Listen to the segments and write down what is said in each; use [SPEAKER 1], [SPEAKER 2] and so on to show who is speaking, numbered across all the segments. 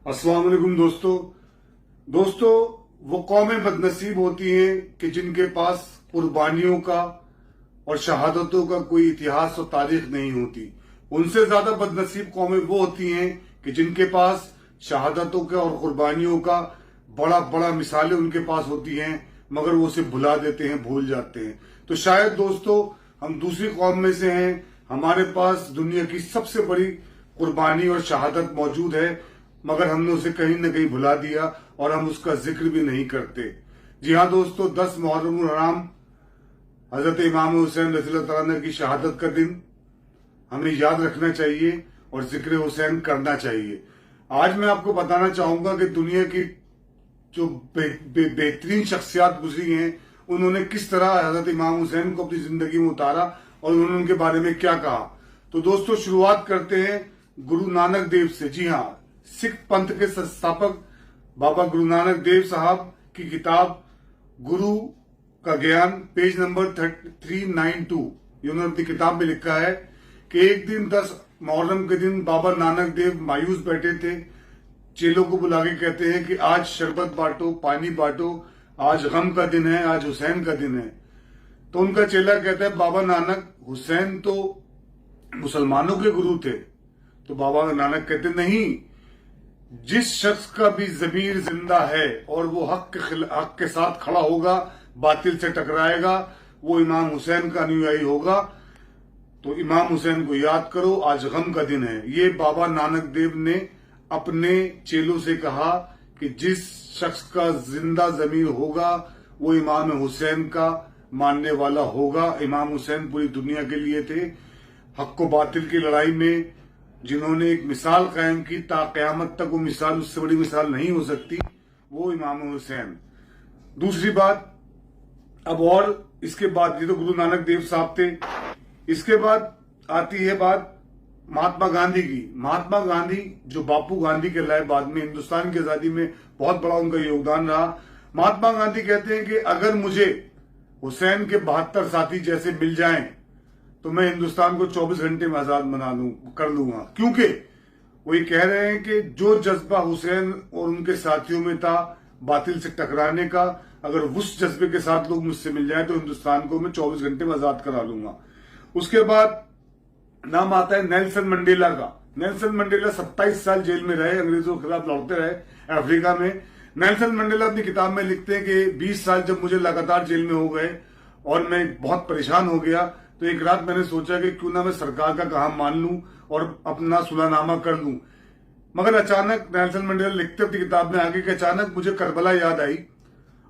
[SPEAKER 1] अस्सलाम वालेकुम दोस्तों वो कौमें बदनसीब होती हैं कि जिनके पास कुर्बानियों का और शहादतों का कोई इतिहास और तारीख नहीं होती। उनसे ज्यादा बदनसीब कौमें वो होती हैं कि जिनके पास शहादतों का और कुर्बानियों का बड़ा बड़ा मिसालें उनके पास होती हैं, मगर वो उसे भुला देते हैं, भूल जाते हैं। तो शायद दोस्तों हम दूसरी कौम में से हैं, हमारे पास दुनिया की सबसे बड़ी कुर्बानी और शहादत मौजूद है, मगर हमने उसे कहीं न कहीं भुला दिया और हम उसका जिक्र भी नहीं करते। जी हाँ दोस्तों, 10 मुहर्रम हराम हजरत इमाम हुसैन रज़ियल्लाहु तआला की शहादत का दिन हमें याद रखना चाहिए और जिक्र हुसैन करना चाहिए। आज मैं आपको बताना चाहूंगा कि दुनिया की जो बेहतरीन शख्सियात गुजरी हैं, उन्होंने किस तरह हजरत इमाम हुसैन को अपनी जिंदगी में उतारा और उन्होंने उनके बारे में क्या कहा। तो दोस्तों शुरुआत करते हैं गुरु नानक देव से। जी हाँ, सिख पंथ के संस्थापक बाबा गुरु नानक देव साहब की किताब गुरु का ज्ञान, पेज नंबर 392, उन्होंने अपनी किताब में लिखा है कि एक दिन 10 मुहर्रम के दिन बाबा नानक देव मायूस बैठे थे। चेलों को बुला के कहते हैं कि आज शरबत बांटो, पानी बांटो, आज गम का दिन है, आज हुसैन का दिन है। तो उनका चेला कहता है, बाबा नानक, हुसैन तो मुसलमानों के गुरु थे। तो बाबा नानक कहते नहीं, जिस शख्स का भी जमीर जिंदा है और वो हक के साथ खड़ा होगा, बातिल से टकराएगा, वो इमाम हुसैन का अनुयायी होगा। तो इमाम हुसैन को याद करो, आज गम का दिन है। ये बाबा नानक देव ने अपने चेलों से कहा कि जिस शख्स का जिंदा जमीर होगा वो इमाम हुसैन का मानने वाला होगा। इमाम हुसैन पूरी दुनिया के लिए थे, हक को बातिल की लड़ाई में जिन्होंने एक मिसाल कायम की, ता कयामत तक वो मिसाल, उससे बड़ी मिसाल नहीं हो सकती, वो इमाम हुसैन। दूसरी बात, अब और इसके बाद, ये तो गुरु नानक देव साहब थे, इसके बाद आती है बात महात्मा गांधी की। महात्मा गांधी जो बापू गांधी के लाए बाद में, हिंदुस्तान की आजादी में बहुत बड़ा उनका योगदान रहा। महात्मा गांधी कहते हैं कि अगर मुझे हुसैन के 72 साथी जैसे मिल जाएं तो मैं हिंदुस्तान को 24 घंटे में आजाद कर लूंगा। क्योंकि वो ये कह रहे हैं कि जो जज्बा हुसैन और उनके साथियों में था बातिल से टकराने का, अगर उस जज्बे के साथ लोग मुझसे मिल जाए तो हिंदुस्तान को मैं 24 घंटे में आजाद करा लूंगा। उसके बाद नाम आता है नेल्सन मंडेला का। नेल्सन मंडेला 27 साल जेल में रहे, अंग्रेजों के खिलाफ लड़ते रहे अफ्रीका में। नेल्सन मंडेला अपनी किताब में लिखते हैं कि 20 साल जब मुझे लगातार जेल में हो गए और मैं बहुत परेशान हो गया, तो एक रात मैंने सोचा कि क्यों ना मैं सरकार का कहा मान लूं और अपना सुलहनामा कर लूं। मगर अचानक नेल्सन मंडेला लिखते अपनी किताब में आगे कि अचानक मुझे करबला याद आई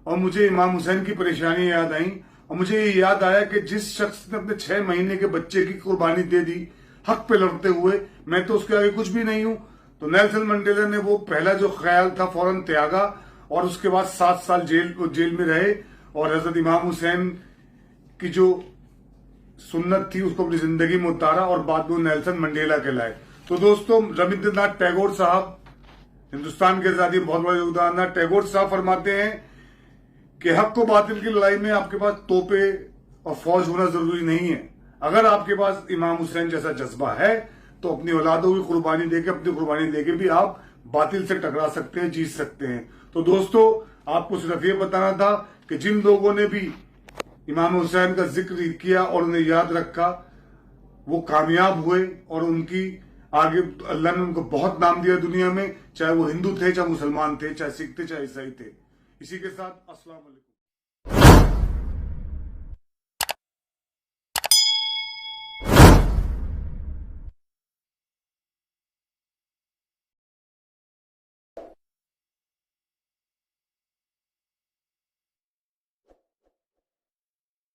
[SPEAKER 1] और मुझे इमाम हुसैन की परेशानी याद आई और मुझे ये याद आया कि जिस शख्स ने अपने 6 महीने के बच्चे की कुर्बानी दे दी हक पे लड़ते हुए, मैं तो उसके आगे कुछ भी नहीं हूं। तो नेल्सन मंडेला ने वो पहला जो ख्याल था फौरन त्यागा और उसके बाद 7 साल जेल में रहे और हजरत इमाम हुसैन की जो सुन्नत थी उसको अपनी जिंदगी में उतारा और बाद में नेल्सन मंडेला कहलाए। तो दोस्तों, रविंद्रनाथ टैगोर साहब, हिंदुस्तान की आजादी में बहुत बड़ा योगदान था। टैगोर साहब फरमाते हैं कि हक को बातिल की लड़ाई में आपके पास तोपे और फौज होना जरूरी नहीं है। अगर आपके पास इमाम हुसैन जैसा जज्बा है तो अपनी औलादों की कुर्बानी देके, अपनी कुर्बानी देके भी आप बातिल से टकरा सकते हैं, जीत सकते हैं। तो दोस्तों, आपको सिर्फ ये बताना था कि जिन लोगों ने भी इमाम हुसैन का जिक्र किया और उन्हें याद रखा, वो कामयाब हुए और उनकी आगे अल्लाह ने उनको बहुत नाम दिया दुनिया में, चाहे वो हिंदू थे, चाहे मुसलमान थे, चाहे सिख थे, चाहे ईसाई थे। इसी के साथ अस्सलाम वालेकुम।